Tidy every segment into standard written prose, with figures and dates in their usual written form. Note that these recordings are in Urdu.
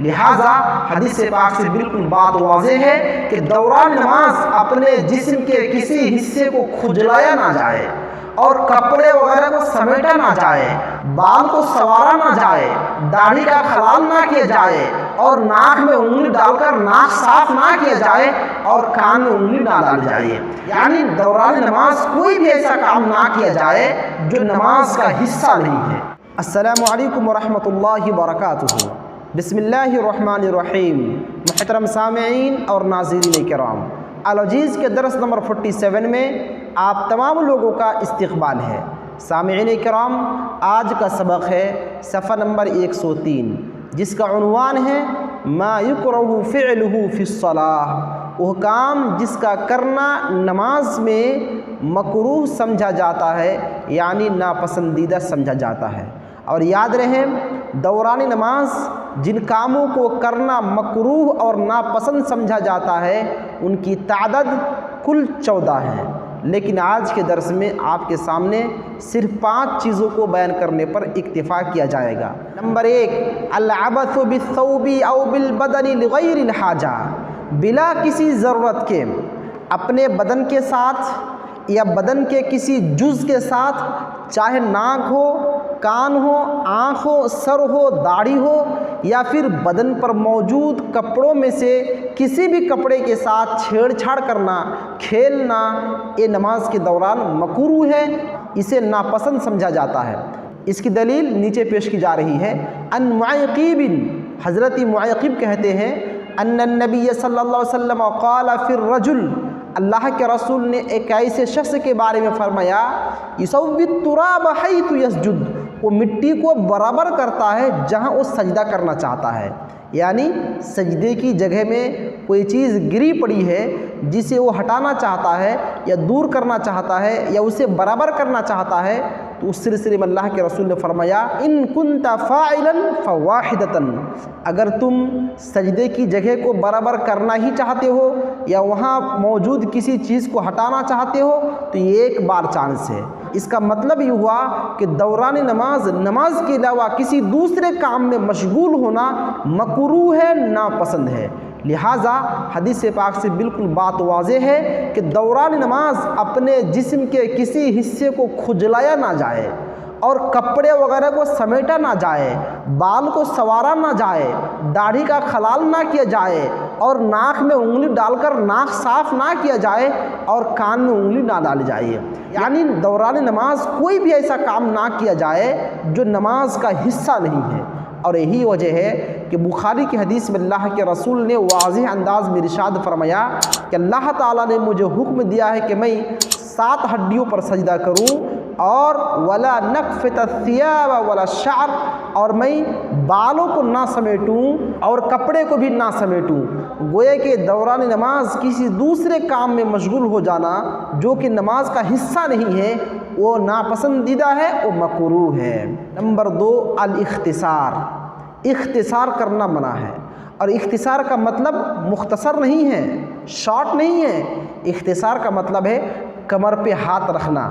لہٰذا حدیث پاک سے بالکل بات واضح ہے کہ دوران نماز اپنے جسم کے کسی حصے کو کھجلایا نہ جائے اور کپڑے وغیرہ کو سمیٹا نہ جائے، بال کو سنوارا نہ جائے، داڑھی کا خلال نہ کیا جائے، اور ناک میں انگلی ڈال کر ناک صاف نہ کیا جائے، اور کان میں انگلی نہ ڈالی جائے۔ یعنی دوران نماز کوئی بھی ایسا کام نہ کیا جائے جو نماز کا حصہ نہیں ہے۔ السلام علیکم ورحمۃ اللہ وبرکاتہ۔ بسم اللہ الرحمن الرحیم۔ محترم سامعین اور ناظرین کرام، العزیز کے درس نمبر 47 میں آپ تمام لوگوں کا استقبال ہے۔ سامعین کرام، آج کا سبق ہے صفحہ نمبر 103، جس کا عنوان ہے ما یکرہ فعلہ فی الصلاۃ، وہ کام جس کا کرنا نماز میں مکروہ سمجھا جاتا ہے، یعنی ناپسندیدہ سمجھا جاتا ہے۔ اور یاد رہے، دوران نماز جن کاموں کو کرنا مکروہ اور ناپسند سمجھا جاتا ہے ان کی تعداد کل 14 ہے، لیکن آج کے درس میں آپ کے سامنے صرف 5 چیزوں کو بیان کرنے پر اکتفا کیا جائے گا۔ نمبر 1، العبث بالثوب او بالبدن لغیر الحاجہ، بلا کسی ضرورت کے اپنے بدن کے ساتھ یا بدن کے کسی جز کے ساتھ، چاہے ناک ہو، کان ہو، آنکھ ہو، سر ہو، داڑھی ہو، یا پھر بدن پر موجود کپڑوں میں سے کسی بھی کپڑے کے ساتھ چھیڑ چھاڑ کرنا، کھیلنا، یہ نماز کے دوران مکروہ ہے، اسے ناپسند سمجھا جاتا ہے۔ اس کی دلیل نیچے پیش کی جا رہی ہے۔ ان معیقب، حضرت معیقب کہتے ہیں، ان النبی صلی اللہ علیہ وسلم قال فی الرجل، اللہ کے رسول نے ایک ایسے شخص کے بارے میں فرمایا، یسوی التراب حیث یسجد، وہ مٹی کو برابر کرتا ہے جہاں وہ سجدہ کرنا چاہتا ہے۔ یعنی سجدے کی جگہ میں کوئی چیز گری پڑی ہے جسے وہ ہٹانا چاہتا ہے یا دور کرنا چاہتا ہے یا اسے برابر کرنا چاہتا ہے، تو اس سلسلے میں اللہ کے رسول نے فرمایا، ان کنت فاعلا فواحدۃ، اگر تم سجدے کی جگہ کو برابر کرنا ہی چاہتے ہو یا وہاں موجود کسی چیز کو ہٹانا چاہتے ہو تو یہ ایک بار چانس ہے۔ اس کا مطلب یہ ہوا کہ دوران نماز کے علاوہ کسی دوسرے کام میں مشغول ہونا مکروہ ہے، ناپسند ہے۔ لہٰذا حدیث پاک سے بالکل بات واضح ہے کہ دوران نماز اپنے جسم کے کسی حصے کو کھجلایا نہ جائے اور کپڑے وغیرہ کو سمیٹا نہ جائے، بال کو سنوارا نہ جائے، داڑھی کا خلال نہ کیا جائے، اور ناک میں انگلی ڈال کر ناک صاف نہ کیا جائے، اور کان میں انگلی نہ ڈالی جائے۔ یعنی دوران نماز کوئی بھی ایسا کام نہ کیا جائے جو نماز کا حصہ نہیں ہے۔ اور یہی وجہ ہے کہ بخاری کی حدیث میں اللہ کے رسول نے واضح انداز میں ارشاد فرمایا کہ اللہ تعالیٰ نے مجھے حکم دیا ہے کہ میں 7 ہڈیوں پر سجدہ کروں، اور ولا نکفت الثیاب ولا الشعر، اور میں بالوں کو نہ سمیٹوں اور کپڑے کو بھی نہ سمیٹوں۔ گویا کہ دوران نماز کسی دوسرے کام میں مشغول ہو جانا جو کہ نماز کا حصہ نہیں ہے، وہ ناپسندیدہ ہے، وہ مکروہ ہے۔ نمبر 2، الاختصار، اختصار کرنا منع ہے۔ اور اختصار کا مطلب مختصر نہیں ہے، شارٹ نہیں ہے۔ اختصار کا مطلب ہے کمر پہ ہاتھ رکھنا۔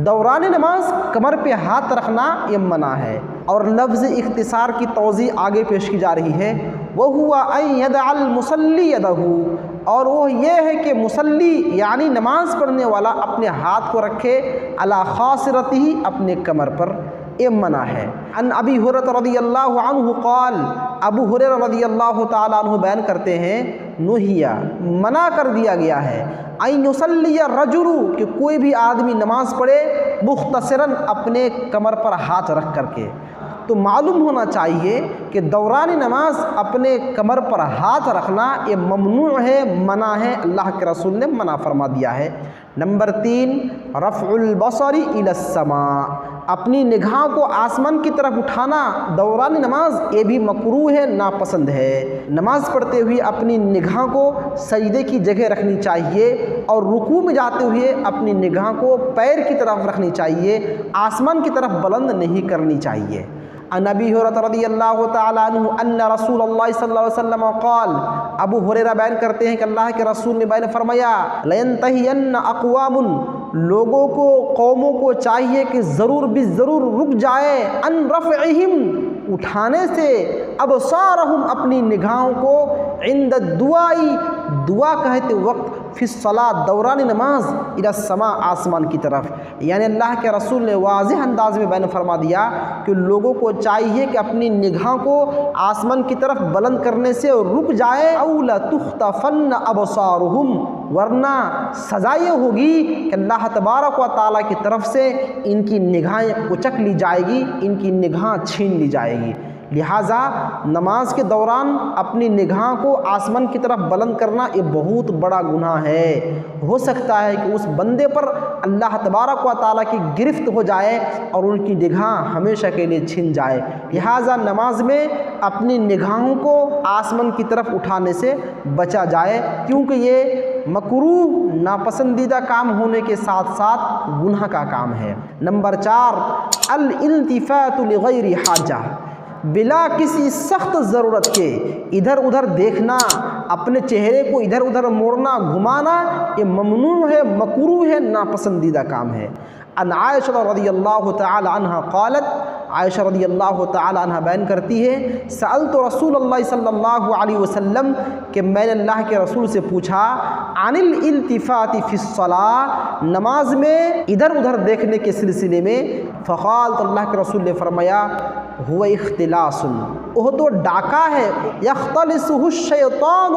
دوران نماز کمر پہ ہاتھ رکھنا یہ منع ہے۔ اور لفظ اختصار کی توضیح آگے پیش کی جا رہی ہے، وَهُوَ أَن يَدَعَ الْمُصَلِّي يَدَهُ، اور وہ یہ ہے کہ مصلی یعنی نماز پڑھنے والا اپنے ہاتھ کو رکھے علی خاصرتہ، اپنے کمر پر، یہ منع ہے۔ عن ابی ہریرہ رضی اللہ عنہ قال، ابو ہریرہ رضی اللہ تعالیٰ عنہ بیان کرتے ہیں، نہیا، منع کر دیا گیا ہے، ان یصلی الرجل، کہ کوئی بھی آدمی نماز پڑھے مختصراً، اپنے کمر پر ہاتھ رکھ کر کے۔ تو معلوم ہونا چاہیے کہ دوران نماز اپنے کمر پر ہاتھ رکھنا یہ ممنوع ہے، منع ہے، اللہ کے رسول نے منع فرما دیا ہے۔ نمبر 3، رفع البصر الی السماء، اپنی نگاہ کو آسمان کی طرف اٹھانا دوران نماز یہ بھی مکروہ ہے، ناپسند ہے۔ نماز پڑھتے ہوئے اپنی نگاہ کو سجدے کی جگہ رکھنی چاہیے، اور رکوع میں جاتے ہوئے اپنی نگاہ کو پیر کی طرف رکھنی چاہیے، آسمان کی طرف بلند نہیں کرنی چاہیے۔ عن ابی ہریرہ رضی اللہ تعالیٰ عنہ ان رسول اللہ صلی اللہ علیہ وسلم قال، ابو ہریرہ بیان کرتے ہیں کہ اللہ کے رسول نے بیان فرمایا، لینتہین اقوام، لوگوں کو، قوموں کو چاہیے کہ ضرور بھی ضرور رک جائے، ان رفعہم، اٹھانے سے ابصارہم اپنی نگاہوں کو عند الدعائی دعا کہتے وقت فی الصلاۃ دوران نماز الی السماء آسمان کی طرف. یعنی اللہ کے رسول نے واضح انداز میں بیان فرما دیا کہ لوگوں کو چاہیے کہ اپنی نگاہ کو آسمان کی طرف بلند کرنے سے رک جائے. او لتخطفن ابصارہم ورنہ سزا یہ ہوگی کہ اللہ تبارک و تعالیٰ کی طرف سے ان کی نگاہیں اچک لی جائے گی، ان کی نگاہ چھین لی جائے گی. لہٰذا نماز کے دوران اپنی نگاہ کو آسمان کی طرف بلند کرنا یہ بہت بڑا گناہ ہے. ہو سکتا ہے کہ اس بندے پر اللہ تبارک و تعالیٰ کی گرفت ہو جائے اور ان کی نگاہ ہمیشہ کے لیے چھن جائے. لہٰذا نماز میں اپنی نگاہوں کو آسمان کی طرف اٹھانے سے بچا جائے، کیونکہ یہ مکروہ ناپسندیدہ کام ہونے کے ساتھ ساتھ گناہ کا کام ہے. نمبر 4 الالتفات لغیر حاجہ، بلا کسی سخت ضرورت کے ادھر ادھر دیکھنا، اپنے چہرے کو ادھر ادھر موڑنا گھمانا یہ ممنوع ہے، مکروہ ہے، ناپسندیدہ کام ہے. ان عائشہ رضی اللہ تعالی عنہ قالت، عائشہ رضی اللہ تعالی عنہ بیان کرتی ہے سألت رسول اللہ صلی اللہ علیہ وسلم کہ میں نے اللہ کے رسول سے پوچھا عن الالتفات فی الصلاۃ نماز میں ادھر ادھر دیکھنے کے سلسلے میں. فقال تو اللہ کے رسول نے فرمایا ہوا اختلاس، وہ تو ڈاکہ ہے، یختلسہ الشیطان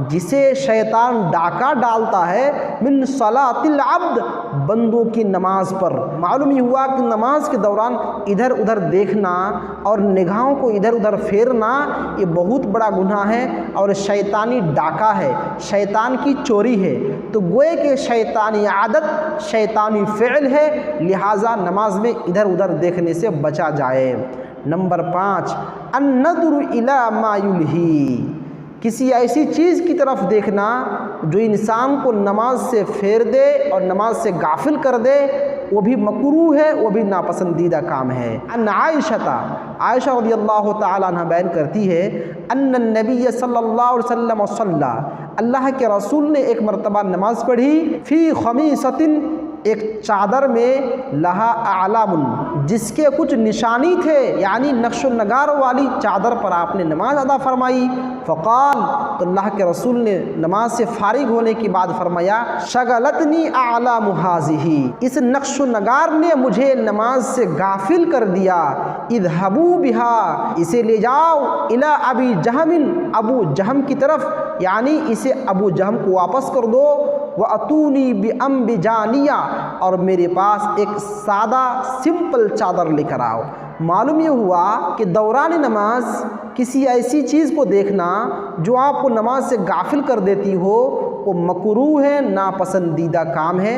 جسے شیطان ڈاکہ ڈالتا ہے، من صلاۃ العبد بندوں کی نماز پر. معلوم یہ ہوا کہ نماز کے دوران ادھر ادھر دیکھنا اور نگاہوں کو ادھر ادھر پھیرنا یہ بہت بڑا گناہ ہے اور شیطانی ڈاکہ ہے، شیطان کی چوری ہے. تو گوئے کہ شیطانی عادت شیطانی فعل ہے، لہٰذا نماز میں ادھر ادھر دیکھنے سے بچا جائے. نمبر 5 النظر الی ما یلہی، کسی ایسی چیز کی طرف دیکھنا جو انسان کو نماز سے پھیر دے اور نماز سے غافل کر دے، وہ بھی مکروہ ہے، وہ بھی ناپسندیدہ کام ہے. ان عائشہ رضی اللہ تعالیٰ عنہ بیان کرتی ہے ان النبی صلی اللہ علیہ وسلم صلی، اللہ کے رسول نے ایک مرتبہ نماز پڑھی فی خمیصۃ ایک چادر میں لہا اعلام جس کے کچھ نشانی تھے، یعنی نقش و نگار والی چادر پر آپ نے نماز ادا فرمائی. فقال تو اللہ کے رسول نے نماز سے فارغ ہونے کی بعد فرمایا شغلتنی اعلام ھذہ، اس نقش و نگار نے مجھے نماز سے غافل کر دیا. اذهبوا بها، اسے لے جاؤ الی ابی جہم، ابو جہم کی طرف، یعنی اسے ابو جہم کو واپس کر دو. وَأَتُونِي بِأَنْبِجَانِيَّ، اور میرے پاس ایک سادہ سمپل چادر لے کر آؤ. معلوم یہ ہوا کہ دوران نماز کسی ایسی چیز کو دیکھنا جو آپ کو نماز سے غافل کر دیتی ہو وہ مکروہ ہے، ناپسندیدہ کام ہے.